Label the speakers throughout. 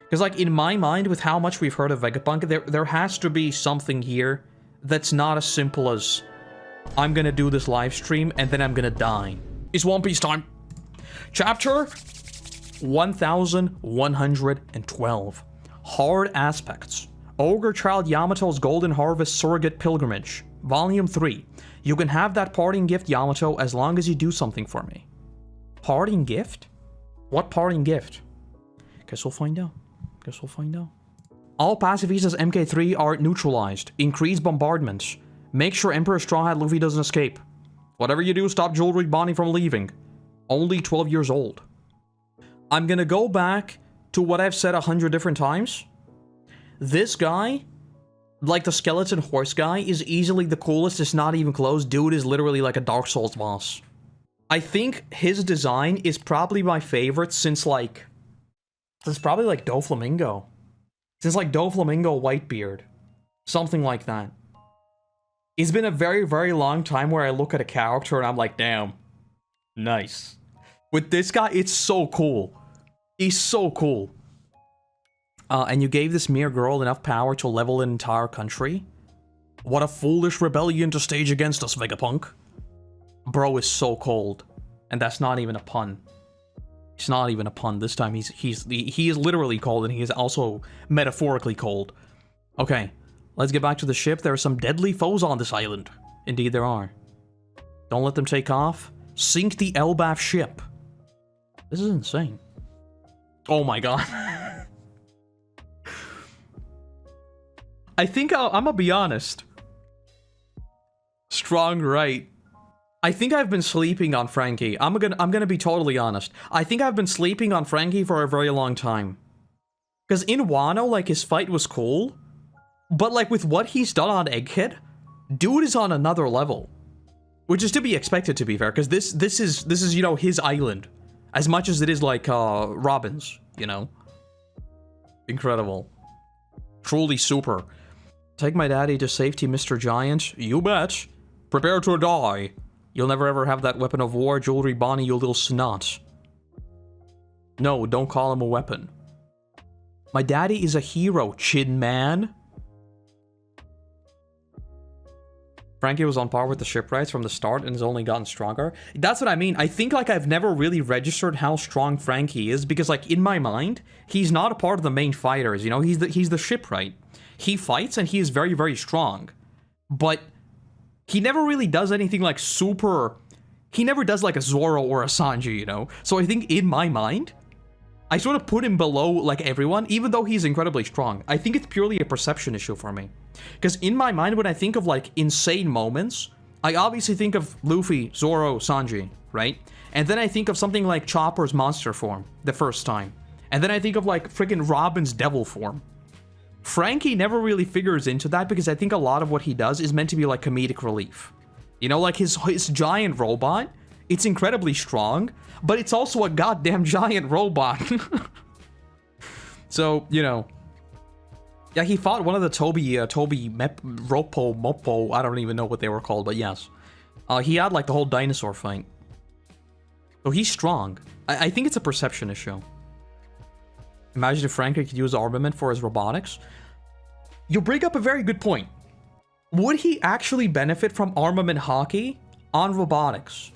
Speaker 1: Because, like, in my mind, with how much we've heard of Vegapunk, there has to be something here that's not as simple as, I'm gonna do this live stream, and then I'm gonna die. It's One Piece time! Chapter 1112. Hard Aspects. Ogre Child Yamato's Golden Harvest Surrogate Pilgrimage. Volume 3. You can have that parting gift, Yamato, as long as you do something for me. Parting gift? What parting gift? Guess we'll find out. Guess we'll find out. All Pacifista's MK3 are neutralized. Increase bombardments. Make sure Emperor Straw Hat Luffy doesn't escape. Whatever you do, stop Jewelry Bonnie from leaving. Only 12 years old. I'm gonna go back to what I've said 100 different times. This guy, like the skeleton horse guy, is easily the coolest. It's not even close. Dude is literally like a Dark Souls boss. I think his design is probably my favorite since like... It's probably like Doflamingo. Since like Doflamingo Whitebeard. Something like that. It's been a very, very long time where I look at a character and I'm like, damn. Nice. With this guy, it's so cool. He's so cool. And you gave this mere girl enough power to level an entire country? What a foolish rebellion to stage against us, Vegapunk. Bro is so cold. And that's not even a pun. It's not even a pun. This time he is literally cold, and he is also metaphorically cold. Okay, let's get back to the ship. There are some deadly foes on this island. Indeed there are. Don't let them take off. Sink the Elbaf ship. This is insane. Oh my god. I think I'm gonna be honest. Strong right. I think I've been sleeping on Franky. I'm gonna be totally honest. I think I've been sleeping on Franky for a very long time. Because in Wano, like, his fight was cool. But, like, with what he's done on Egghead, dude is on another level. Which is to be expected, to be fair, because this is, you know, his island. As much as it is, like, Robin's, you know? Incredible. Truly super. Take my daddy to safety, Mr. Giant. You bet. Prepare to die. You'll never ever have that weapon of war, Jewelry Bonnie, you little snot. No, don't call him a weapon. My daddy is a hero, Chin Man. Franky was on par with the shipwrights from the start and has only gotten stronger. That's what I mean. I think, like, I've never really registered how strong Franky is because, like, in my mind, he's not a part of the main fighters, you know? He's the shipwright. He fights and he is very, very strong. But he never really does anything, like, super... He never does, like, a Zoro or a Sanji, you know? So I think, in my mind, I sort of put him below, like, everyone, even though he's incredibly strong. I think it's purely a perception issue for me. Because in my mind, when I think of, like, insane moments, I obviously think of Luffy, Zoro, Sanji, right? And then I think of something like Chopper's monster form, the first time. And then I think of, like, friggin' Robin's devil form. Franky never really figures into that because I think a lot of what he does is meant to be, like, comedic relief. You know, like, his giant robot, it's incredibly strong, but it's also a goddamn giant robot. So, you know... Yeah, he fought one of the Mopo, I don't even know what they were called, but yes. He had, like, the whole dinosaur fight. So he's strong. I think it's a perception issue. Imagine if Franky could use armament for his robotics. You bring up a very good point. Would he actually benefit from armament hockey on robotics?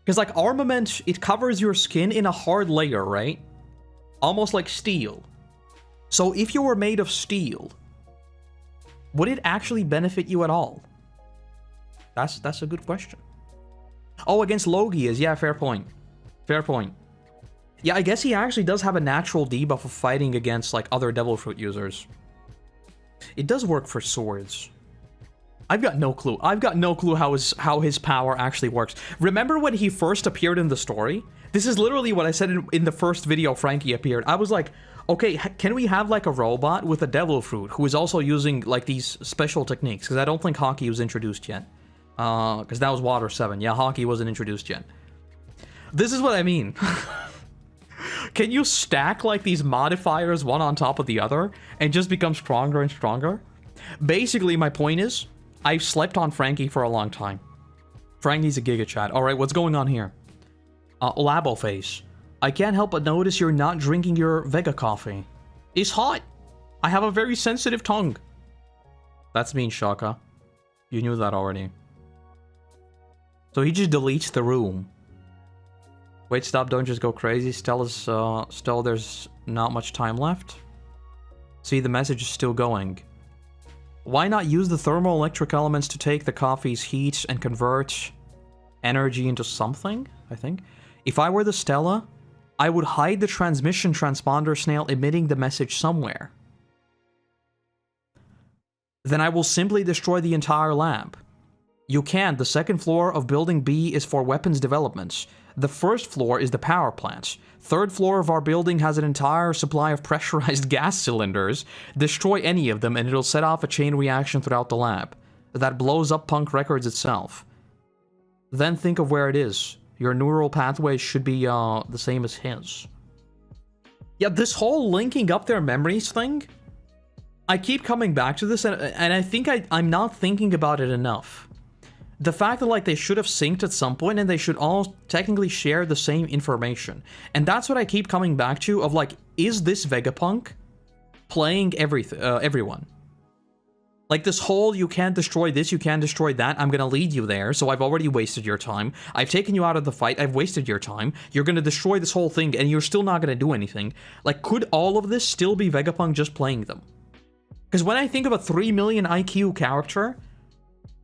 Speaker 1: Because, like, armament, it covers your skin in a hard layer, right? Almost like steel. So if you were made of steel, would it actually benefit you at all? That's a good question. Oh, against Logias. Yeah, fair point. Fair point. Yeah, I guess he actually does have a natural debuff of fighting against, like, other Devil Fruit users. It does work for swords. I've got no clue. I've got no clue how his power actually works. Remember when he first appeared in the story? This is literally what I said in the first video Franky appeared. I was like, okay, can we have, like, a robot with a Devil Fruit who is also using, like, these special techniques? Because I don't think Hockey was introduced yet. Because that was Water 7. Yeah, Hockey wasn't introduced yet. This is what I mean. Can you stack, like, these modifiers one on top of the other and just become stronger and stronger? Basically, my point is, I've slept on Franky for a long time. Franky's a Giga Chat. Alright, what's going on here? Labo Face. I can't help but notice you're not drinking your Vega coffee. is hot. I have a very sensitive tongue. That's mean, Shaka. You knew that already. So he just deletes the room. Wait, stop, don't just go crazy. Still, there's not much time left. See, the message is still going. Why not use the thermoelectric elements to take the coffee's heat and convert energy into something, I think? If I were the Stella, I would hide the transmission transponder snail emitting the message somewhere. Then I will simply destroy the entire lab. You can't. The second floor of Building B is for weapons development. The first floor is the power plant. Third floor of our building has an entire supply of pressurized gas cylinders. Destroy any of them and it'll set off a chain reaction throughout the lab that blows up Punk Records itself. Then think of where it is. Your neural pathways should be the same as his. Yeah, this whole linking up their memories thing, I keep coming back to this, and I think I'm not thinking about it enough. The fact that, like, they should have synced at some point, and they should all technically share the same information. And that's what I keep coming back to, of, like, is this Vegapunk playing everyone? Like, this whole, you can't destroy this, you can't destroy that, I'm gonna lead you there, so I've already wasted your time. I've taken you out of the fight, I've wasted your time. You're gonna destroy this whole thing, and you're still not gonna do anything. Like, could all of this still be Vegapunk just playing them? Because when I think of a 3 million IQ character,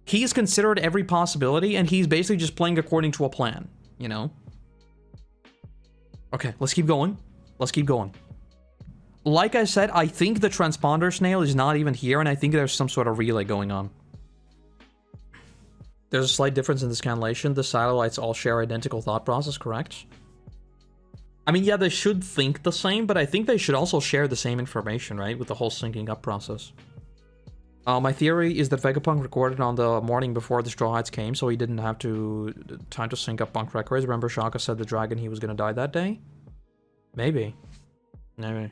Speaker 1: he's considered every possibility, and he's basically just playing according to a plan, you know? Okay, let's keep going. Let's keep going. Like I said, I think the transponder snail is not even here, and I think there's some sort of relay going on. There's a slight difference in the scanlation. The satellites all share identical thought process, correct? I mean, yeah, they should think the same, but I think they should also share the same information, right? With the whole syncing up process. My theory is that Vegapunk recorded on the morning before the Strawhats came, so he didn't have time to sync up Punk Records. Remember Shaka said the dragon he was gonna die that day? Maybe. Maybe.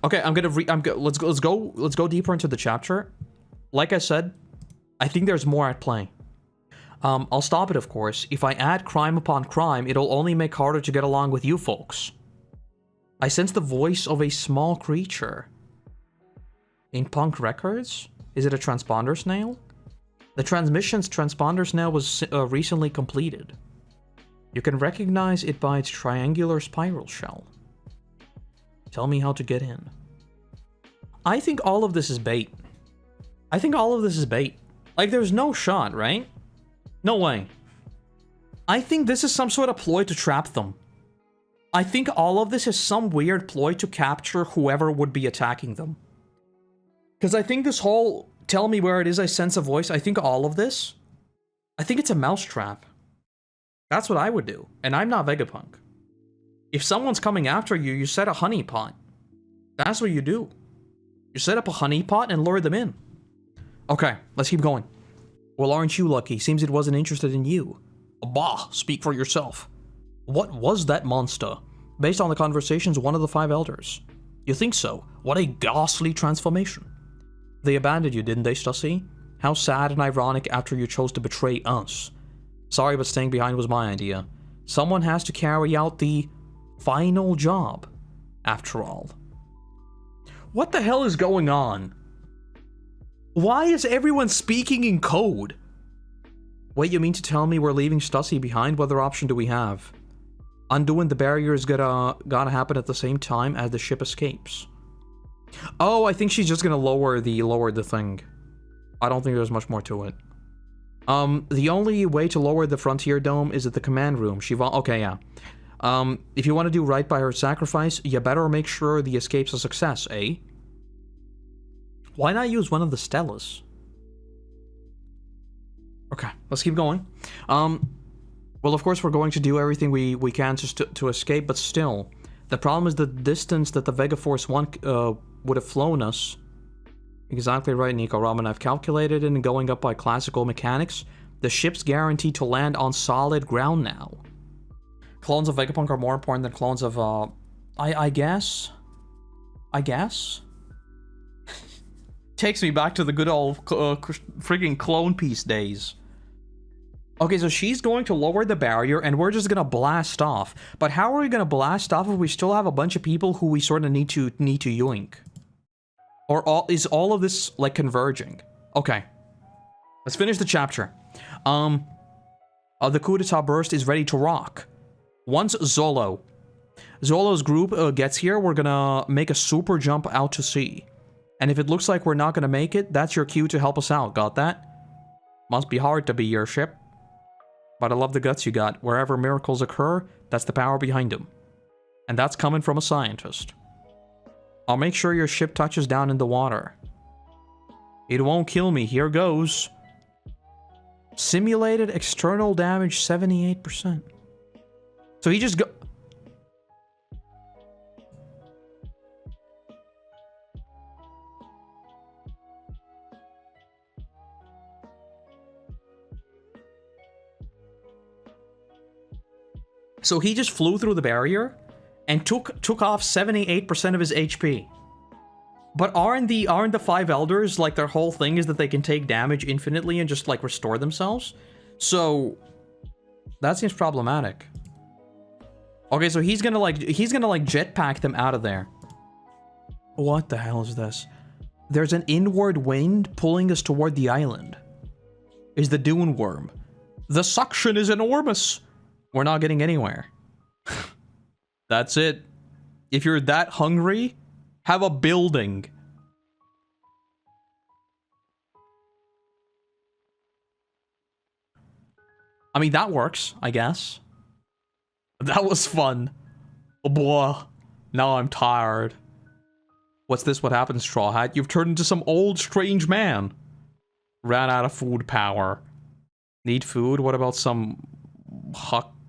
Speaker 1: Okay, let's go deeper into the chapter. Like I said, I think there's more at play. I'll stop it, of course. If I add crime upon crime, it'll only make harder to get along with you folks. I sense the voice of a small creature. In Punk Records? Is it a transponder snail? The transmission's transponder snail was recently completed. You can recognize it by its triangular spiral shell. Tell me how to get in. I think all of this is bait. I think all of this is bait. Like, there's no shot, right? No way. I think this is some sort of ploy to trap them. I think all of this is some weird ploy to capture whoever would be attacking them. Because I think this whole, tell me where it is, I sense a voice, I think all of this, I think it's a mousetrap. That's what I would do, and I'm not Vegapunk. If someone's coming after you, you set a honeypot. That's what you do. You set up a honeypot and lure them in. Okay, let's keep going. Well, aren't you lucky? Seems it wasn't interested in you. Bah, speak for yourself. What was that monster? Based on the conversations of one of the 5 elders. You think so? What a ghastly transformation. They abandoned you, didn't they, Stussy? How sad and ironic after you chose to betray us. Sorry, but staying behind was my idea. Someone has to carry out the final job, after all. What the hell is going on? Why is everyone speaking in code? Wait, you mean to tell me we're leaving Stussy behind? What other option do we have? Undoing the barrier is gotta happen at the same time as the ship escapes. Oh, I think she's just gonna lower the thing. I don't think there's much more to it. The only way to lower the Frontier Dome is at the command room. Okay, yeah. If you want to do right by her sacrifice, you better make sure the escape's a success, eh? Why not use one of the Stellas? Okay, let's keep going. Well, of course, we're going to do everything we can just to escape, but still. The problem is the distance that the Vegaforce 1 would have flown us. Exactly right, Nico Raman. I've calculated it, and going up by classical mechanics, the ship's guaranteed to land on solid ground now. Clones of Vegapunk are more important than clones of, I guess? I guess? Takes me back to the good old friggin' clone piece days. Okay, so she's going to lower the barrier, and we're just gonna blast off. But how are we gonna blast off if we still have a bunch of people who we sort of need to yoink? Or is all of this, like, converging? Okay. Let's finish the chapter. The coup d'etat burst is ready to rock. Once Zolo's group gets here, we're gonna make a super jump out to sea. And if it looks like we're not gonna make it, that's your cue to help us out. Got that? Must be hard to be your ship. But I love the guts you got. Wherever miracles occur, that's the power behind them. And that's coming from a scientist. I'll make sure your ship touches down in the water. It won't kill me. Here goes. Simulated external damage 78%. So he just go... So he just flew through the barrier and took off 78% of his HP. But aren't the 5 elders, like, their whole thing is that they can take damage infinitely and just, like, restore themselves? So that seems problematic. Okay, so he's gonna jetpack them out of there. What the hell is this? There's an inward wind pulling us toward the island. Is the Dune worm. The suction is enormous. We're not getting anywhere. That's it. If you're that hungry, have a building. I mean, that works, I guess. That was fun. Oh, boy. Now I'm tired. What's this? What happened, Straw Hat? You've turned into some old, strange man. Ran out of food power. Need food? What about some...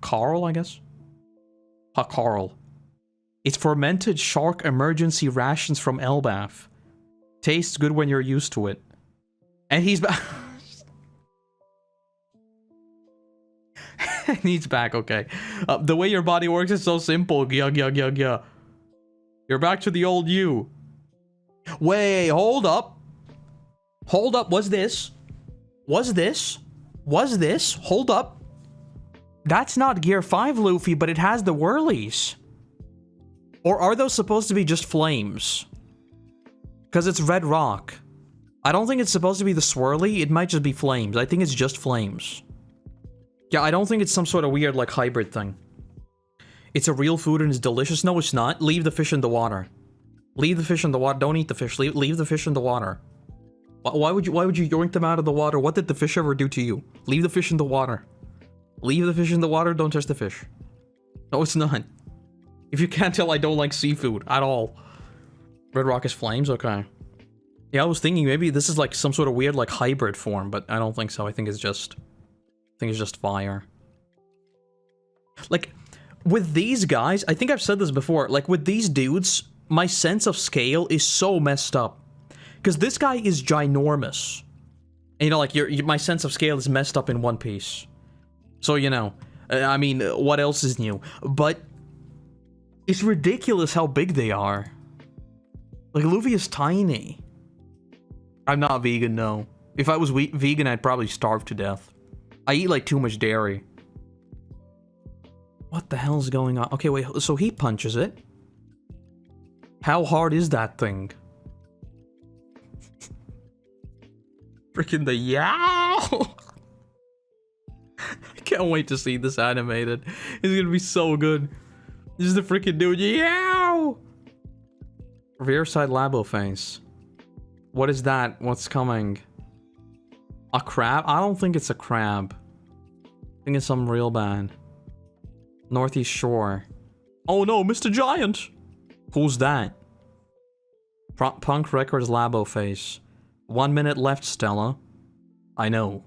Speaker 1: Carl, I guess? Carl. It's fermented shark emergency rations from Elbaf. Tastes good when you're used to it. And he's back. And he's back, okay. The way your body works is so simple. Yug, yug, yug, yug. You're back to the old you. Wait, hold up. Hold up, what's this? What's this? What's this? Hold up. That's not Gear 5, Luffy, but it has the whirlies. Or are those supposed to be just flames? Because it's red rock. I don't think it's supposed to be the swirly. It might just be flames. I think it's just flames. Yeah, I don't think it's some sort of weird, like, hybrid thing. It's a real food and it's delicious. No, it's not. Leave the fish in the water. Leave the fish in the water. Don't eat the fish. Leave the fish in the water. Why would you yoink them out of the water? What did the fish ever do to you? Leave the fish in the water. Leave the fish in the water, don't touch the fish. No, it's not. If you can't tell, I don't like seafood at all. Red rock is flames? Okay. Yeah, I was thinking maybe this is like some sort of weird, like, hybrid form, but I don't think so. I think it's just fire. Like, with these guys, I think I've said this before, like, with these dudes, my sense of scale is so messed up. Because this guy is ginormous. And, you know, like, my sense of scale is messed up in One Piece. So, you know, I mean, what else is new? But it's ridiculous how big they are. Like, Luffy is tiny. I'm not vegan, no. If I was vegan, I'd probably starve to death. I eat, like, too much dairy. What the hell's going on? Okay, wait, so he punches it. How hard is that thing? Freaking the yow! I can't wait to see this animated. It's gonna be so good. This is the freaking dude. Yow! Rear side labo face. What is that? What's coming? A crab? I don't think it's a crab. I think it's some real bad. Northeast Shore. Oh no, Mr. Giant! Who's that? Punk Records labo face. 1 minute left, Stella. I know.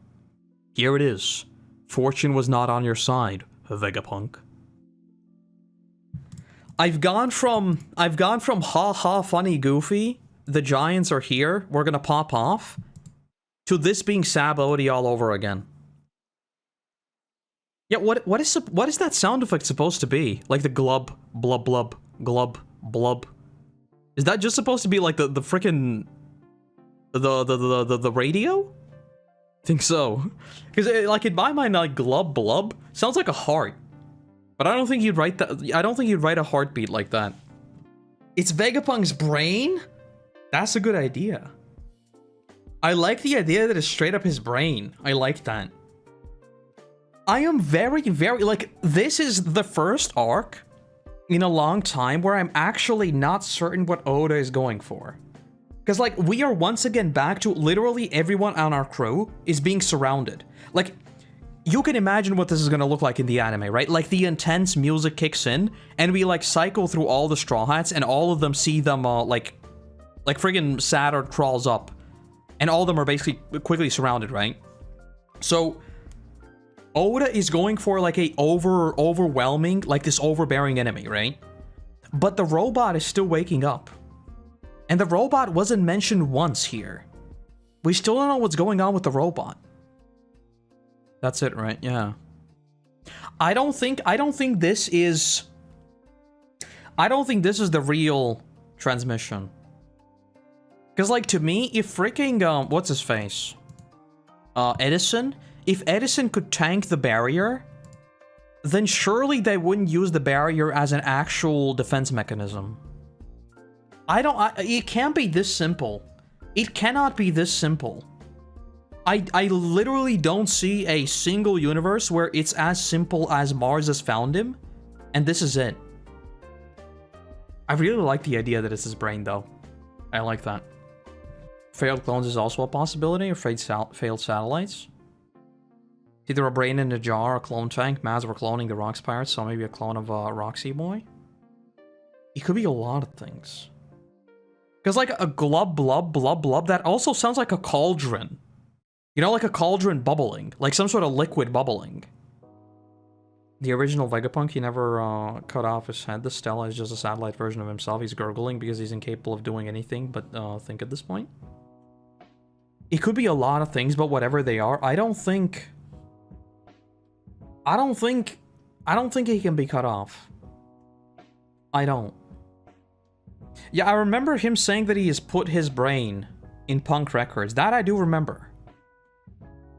Speaker 1: Here it is. Fortune was not on your side, Vegapunk. I've gone from ha ha funny goofy, the giants are here, we're gonna pop off, to this being Sabody all over again. Yeah, what is that sound effect supposed to be? Like the glub, blub, blub, glub, blub. Is that just supposed to be like the frickin' the radio? Think so. Because, like, in my mind, like, glub blub sounds like a heart. But I don't think you'd write that. I don't think you'd write a heartbeat like that. It's Vegapunk's brain? That's a good idea. I like the idea that it's straight up his brain. I like that. I am very, like, this is the first arc in a long time where I'm actually not certain what Oda is going for. Because, like, we are once again back to literally everyone on our crew is being surrounded. Like, you can imagine what this is gonna look like in the anime, right? Like, the intense music kicks in, and we, like, cycle through all the Straw Hats, and all of them see them, like friggin' Saturn crawls up. And all of them are basically quickly surrounded, right? So, Oda is going for, like, a overwhelming, like, this overbearing enemy, right? But the robot is still waking up. And the robot wasn't mentioned once here. We still don't know what's going on with the robot. That's it, right? Yeah. I don't think this is the real transmission. Because, like, to me, if freaking, what's his face? Edison? If Edison could tank the barrier, then surely they wouldn't use the barrier as an actual defense mechanism. It can't be this simple. It cannot be this simple. I literally don't see a single universe where it's as simple as Mars has found him, and this is it. I really like the idea that it's his brain, though. I like that. Failed clones is also a possibility, or failed satellites. Either a brain in a jar, a clone tank. Maz were cloning the Rocks Pirates, so maybe a clone of Roxy Boy. It could be a lot of things. Because, like, a glub blub blub blub, that also sounds like a cauldron. You know, like a cauldron bubbling. Like some sort of liquid bubbling. The original Vegapunk, he never cut off his head. The Stella is just a satellite version of himself. He's gurgling because he's incapable of doing anything but think at this point. It could be a lot of things, but whatever they are, I don't think he can be cut off. I don't. Yeah, I remember him saying that he has put his brain in Punk Records. That I do remember.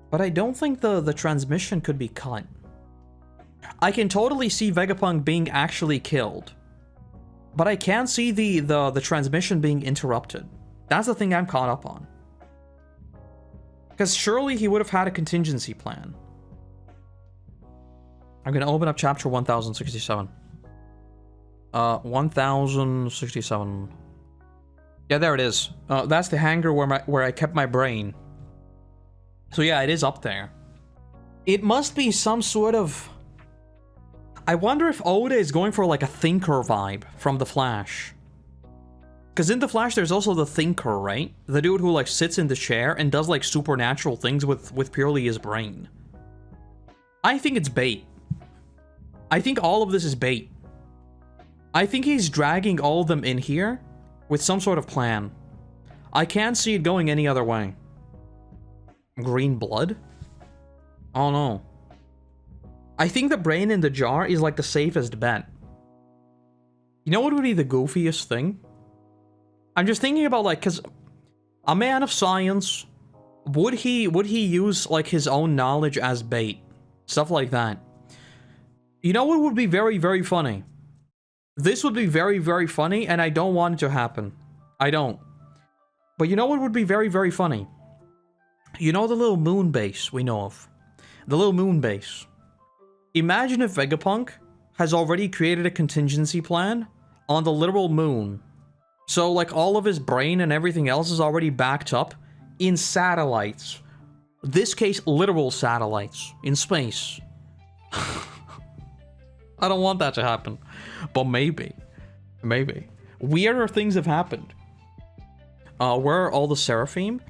Speaker 1: But I don't think the transmission could be cut. I can totally see Vegapunk being actually killed. But I can't see the transmission being interrupted. That's the thing I'm caught up on. Because surely he would have had a contingency plan. I'm going to open up chapter 1067. 1067. Yeah, there it is. That's the hangar where I kept my brain. So yeah, it is up there. It must be some sort of... I wonder if Oda is going for like a thinker vibe from The Flash. Because in The Flash, there's also the thinker, right? The dude who like sits in the chair and does like supernatural things with purely his brain. I think it's bait. I think all of this is bait. I think he's dragging all of them in here with some sort of plan. I can't see it going any other way. Green blood? Oh no. I think the brain in the jar is like the safest bet. You know what would be the goofiest thing? I'm just thinking about like, cause a man of science, would he use like his own knowledge as bait? Stuff like that. You know what would be very, very funny? This would be very, very funny, and I don't want it to happen. I don't. But you know what would be very, very funny? You know the little moon base we know of? The little moon base. Imagine if Vegapunk has already created a contingency plan on the literal moon. So, like, all of his brain and everything else is already backed up in satellites. This case, literal satellites in space. I don't want that to happen. But maybe. Maybe. Weirder things have happened. Where are all the Seraphim?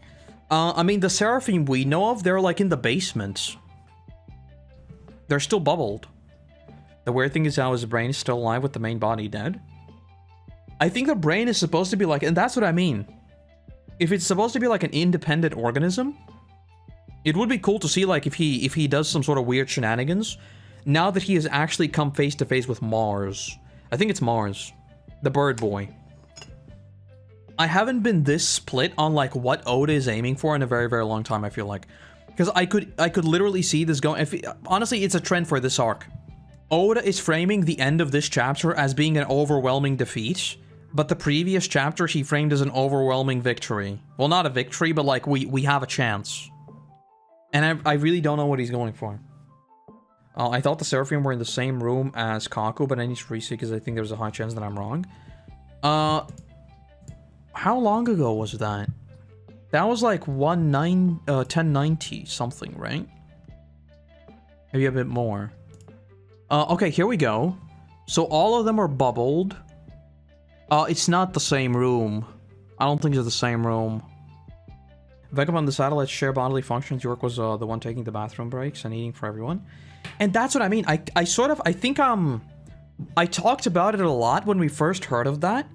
Speaker 1: I mean, the Seraphim we know of, they're like in the basement. They're still bubbled. The weird thing is how his brain is still alive with the main body dead. I think the brain is supposed to be like, and that's what I mean. If it's supposed to be like an independent organism, it would be cool to see like if he does some sort of weird shenanigans, now that he has actually come face to face with Mars. I think it's Mars. The bird boy. I haven't been this split on like what Oda is aiming for in a very, very long time, I feel like. Because I could literally see this going. Honestly, it's a trend for this arc. Oda is framing the end of this chapter as being an overwhelming defeat, but the previous chapter he framed as an overwhelming victory. Well, not a victory, but like we have a chance. And I really don't know what he's going for. I thought the Seraphim were in the same room as Kaku, but I need to reseek because I think there's a high chance that I'm wrong. How long ago was that? That was like 1090 something, right? Maybe a bit more. Okay, here we go. So all of them are bubbled. It's not the same room. I don't think it's the same room. Vegapunk, the satellites share bodily functions. York was the one taking the bathroom breaks and eating for everyone. And that's what I mean. I think I talked about it a lot when we first heard of that,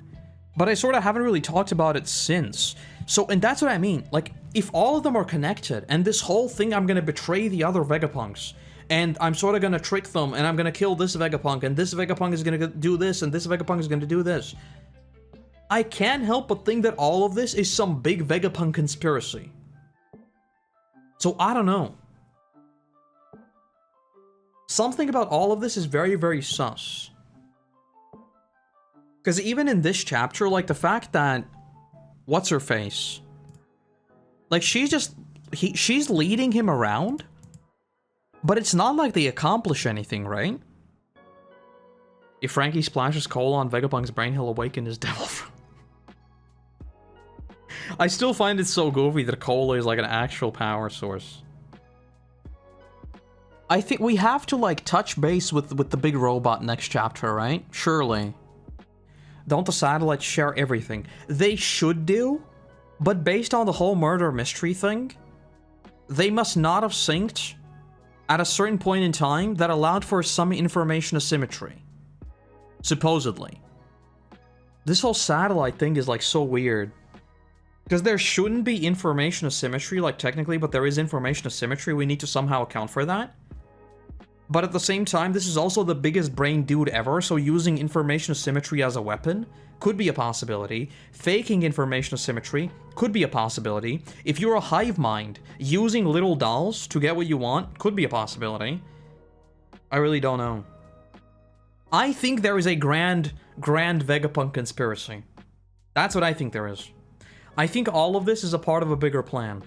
Speaker 1: but I sort of haven't really talked about it since. So, and that's what I mean. Like, if all of them are connected, and this whole thing, I'm gonna betray the other Vegapunks, and I'm sort of gonna trick them, and I'm gonna kill this Vegapunk, and this Vegapunk is gonna do this, and this Vegapunk is gonna do this. I can't help but think that all of this is some big Vegapunk conspiracy. So, I don't know. Something about all of this is very, very sus. Because even in this chapter, like, the fact that... What's-her-face? Like, she's leading him around? But it's not like they accomplish anything, right? If Franky splashes coal on Vegapunk's brain, he'll awaken his devil fruit. I still find it so goofy that coal is like an actual power source. I think we have to, like, touch base with the big robot next chapter, right? Surely. Don't the satellites share everything? They should do, but based on the whole murder mystery thing, they must not have synced at a certain point in time that allowed for some information asymmetry. Supposedly. This whole satellite thing is, like, so weird. Because there shouldn't be information asymmetry, like, technically, but there is information asymmetry. We need to somehow account for that. But at the same time, this is also the biggest brain dude ever, so using information asymmetry as a weapon could be a possibility. Faking information asymmetry could be a possibility. If you're a hive mind, using little dolls to get what you want could be a possibility. I really don't know. I think there is a grand Vegapunk conspiracy. That's what I think there is. I think all of this is a part of a bigger plan.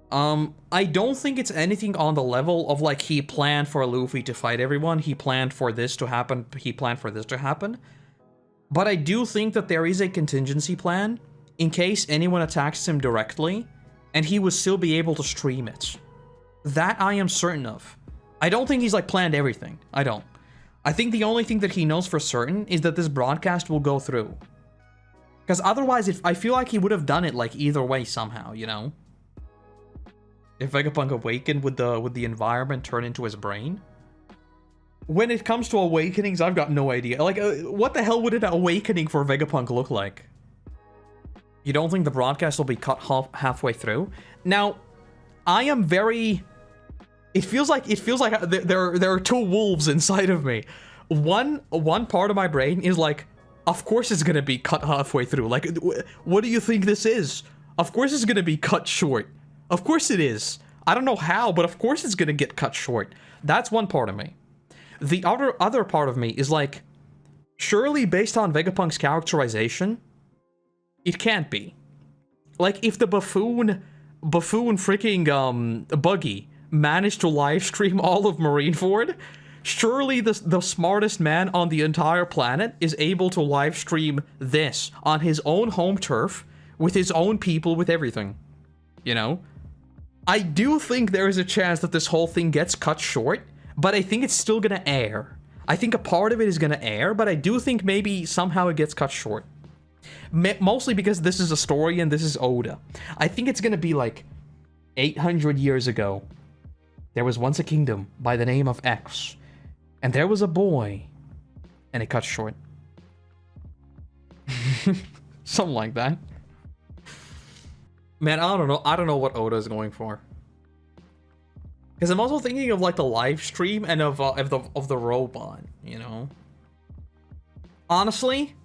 Speaker 1: I don't think it's anything on the level of, like, he planned for Luffy to fight everyone, he planned for this to happen, he planned for this to happen. But I do think that there is a contingency plan in case anyone attacks him directly, and he would still be able to stream it. That I am certain of. I don't think he's, like, planned everything. I don't. I think the only thing that he knows for certain is that this broadcast will go through. Because otherwise, I feel like he would have done it, like, either way somehow, you know? If Vegapunk awakened, would the environment turn into his brain? When it comes to awakenings, I've got no idea. Like, what the hell would an awakening for Vegapunk look like? You don't think the broadcast will be cut halfway through? Now, I am very... It feels like there are two wolves inside of me. One part of my brain is like, of course it's gonna be cut halfway through. Like, what do you think this is? Of course it's gonna be cut short. Of course it is. I don't know how, but of course it's gonna get cut short. That's one part of me. The other part of me is like, surely based on Vegapunk's characterization, it can't be. Like, if the buffoon freaking Buggy managed to livestream all of Marineford, surely the smartest man on the entire planet is able to livestream this on his own home turf, with his own people, with everything. You know? I do think there is a chance that this whole thing gets cut short, but I think it's still gonna air. I think a part of it is gonna air, but I do think maybe somehow it gets cut short. Mostly because this is a story and this is Oda. I think it's gonna be like 800 years ago. There was once a kingdom by the name of X, and there was a boy, and it cut short. Something like that. Man, I don't know what Oda is going for. Because I'm also thinking of, like, the live stream and of the robot, you know? Honestly,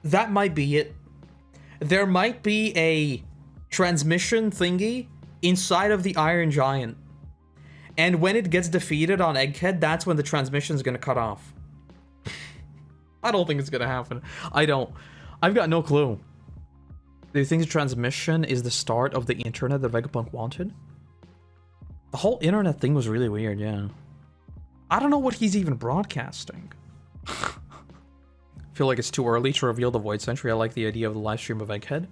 Speaker 1: that might be it. There might be a transmission thingy inside of the Iron Giant. And when it gets defeated on Egghead, that's when the transmission is gonna cut off. I don't think it's gonna happen. I don't. I've got no clue. Do you think the transmission is the start of the internet that Vegapunk wanted? The whole internet thing was really weird, yeah. I don't know what he's even broadcasting. I feel like it's too early to reveal the Void Century. I like the idea of the live stream of Egghead.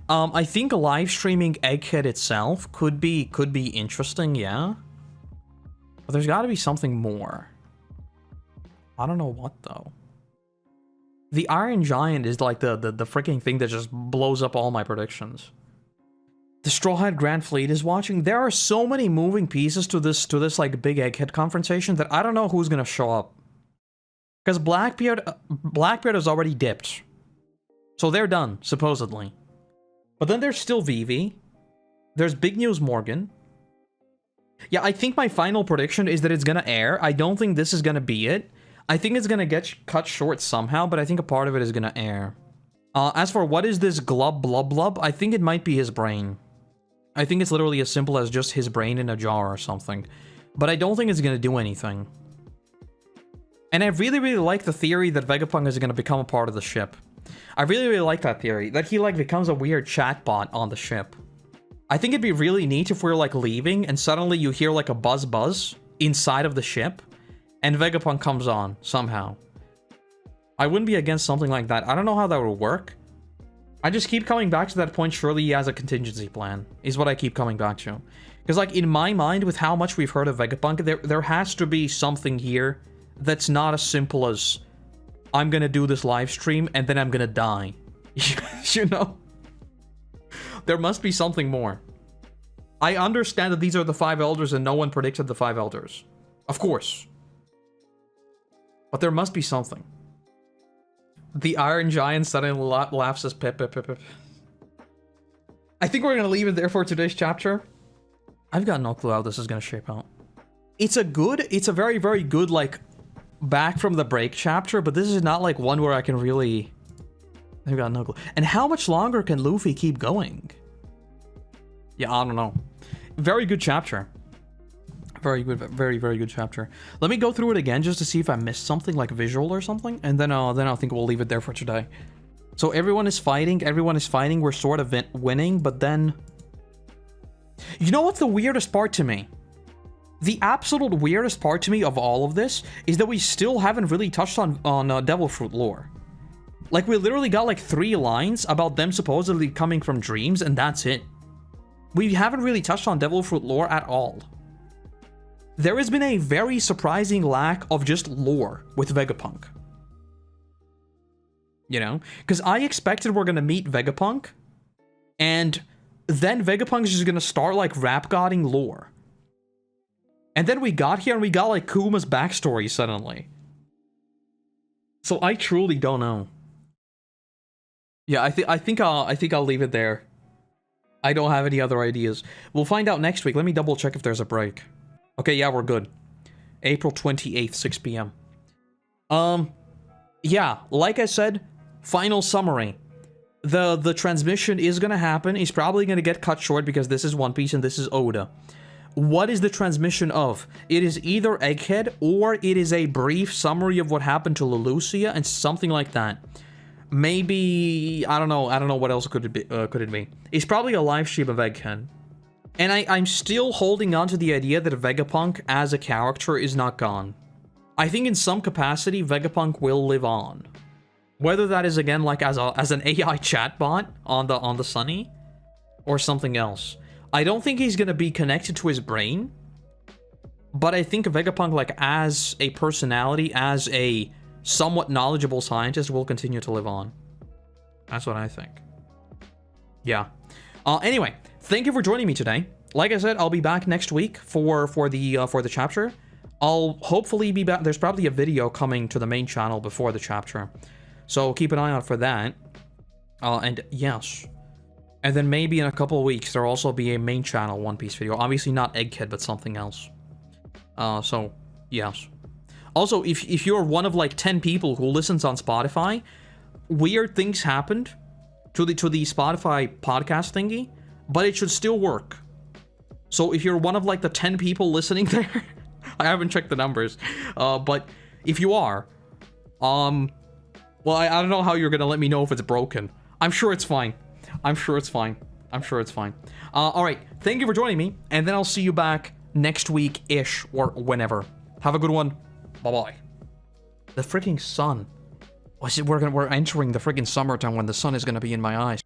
Speaker 1: I think live streaming Egghead itself could be interesting, yeah. But there's got to be something more. I don't know what though. The Iron Giant is like the freaking thing that just blows up all my predictions. The Straw Hat Grand Fleet is watching. There are so many moving pieces to this like big Egghead confrontation that I don't know who's gonna show up. Because Blackbeard has already dipped. So they're done, supposedly. But then there's still Vivi. There's Big News Morgan. Yeah, I think my final prediction is that it's gonna air. I don't think this is gonna be it. I think it's gonna get cut short somehow, but I think a part of it is gonna air. As for what is this glub blub blub, I think it might be his brain. I think it's literally as simple as just his brain in a jar or something. But I don't think it's gonna do anything. And I really, really like the theory that Vegapunk is gonna become a part of the ship. I really, really like that theory, that he like becomes a weird chatbot on the ship. I think it'd be really neat if we're like leaving and suddenly you hear like a buzz buzz inside of the ship and Vegapunk comes on somehow. I wouldn't be against something like that. I don't know how that would work. I just keep coming back to that point. Surely he has a contingency plan, is what I keep coming back to. Because like in my mind, with how much we've heard of Vegapunk, there has to be something here that's not as simple as I'm gonna do this live stream and then I'm gonna die. You know? There must be something more. I understand that these are the 5 elders and no one predicted the 5 elders. Of course. But there must be something. The Iron Giant suddenly laughs as pip pip pip pip. I think we're gonna leave it there for today's chapter. I've got no clue how this is gonna shape out. It's a very, very good, like, back from the break chapter, but this is not like one where I can really... I've got no clue. And how much longer can Luffy keep going? Yeah, I don't know. Very good chapter. Very good, very, very good chapter. Let me go through it again just to see if I missed something like visual or something, and then I think we'll leave it there for today. So everyone is fighting, we're sort of winning, but then... You know what's the weirdest part to me? The absolute weirdest part to me of all of this is that we still haven't really touched on Devil Fruit lore. Like, we literally got like 3 lines about them supposedly coming from dreams, and that's it. We haven't really touched on Devil Fruit lore at all. There has been a very surprising lack of just lore with Vegapunk. You know? Because I expected we're gonna meet Vegapunk, and then Vegapunk is just gonna start like rap-godding lore. And then we got here and we got like Kuma's backstory suddenly. So I truly don't know. Yeah, I think I'll leave it there. I don't have any other ideas. We'll find out next week. Let me double check if there's a break. Okay, yeah, we're good. April 28th, 6 p.m. Yeah, like I said, final summary. The transmission is gonna happen. It's probably gonna get cut short because this is One Piece and this is Oda. What is the transmission of? It is either Egghead or it is a brief summary of what happened to Leloucia and something like that. Maybe, I don't know what else could it be. It's probably a live stream of Egghead. And I'm still holding on to the idea that Vegapunk as a character is not gone. I think in some capacity, Vegapunk will live on. Whether that is, again, like as an AI chatbot on the Sunny, or something else. I don't think he's gonna be connected to his brain, but I think Vegapunk, like, as a personality, as a somewhat knowledgeable scientist, will continue to live on. That's what I think. Yeah. Anyway, thank you for joining me today. Like I said, I'll be back next week for the chapter. I'll hopefully be back. There's probably a video coming to the main channel before the chapter, so keep an eye out for that. And yes. And then maybe in a couple of weeks, there'll also be a main channel One Piece video. Obviously not Egghead, but something else. So, yes. Also, if you're one of like 10 people who listens on Spotify, weird things happened to the Spotify podcast thingy, but it should still work. So if you're one of like the 10 people listening there, I haven't checked the numbers, but if you are, well, I don't know how you're gonna let me know if it's broken. I'm sure it's fine. I'm sure it's fine. I'm sure it's fine. All right, thank you for joining me, and then I'll see you back next week-ish or whenever. Have a good one. Bye-bye. The freaking sun. We're entering the freaking summertime when the sun is gonna be in my eyes.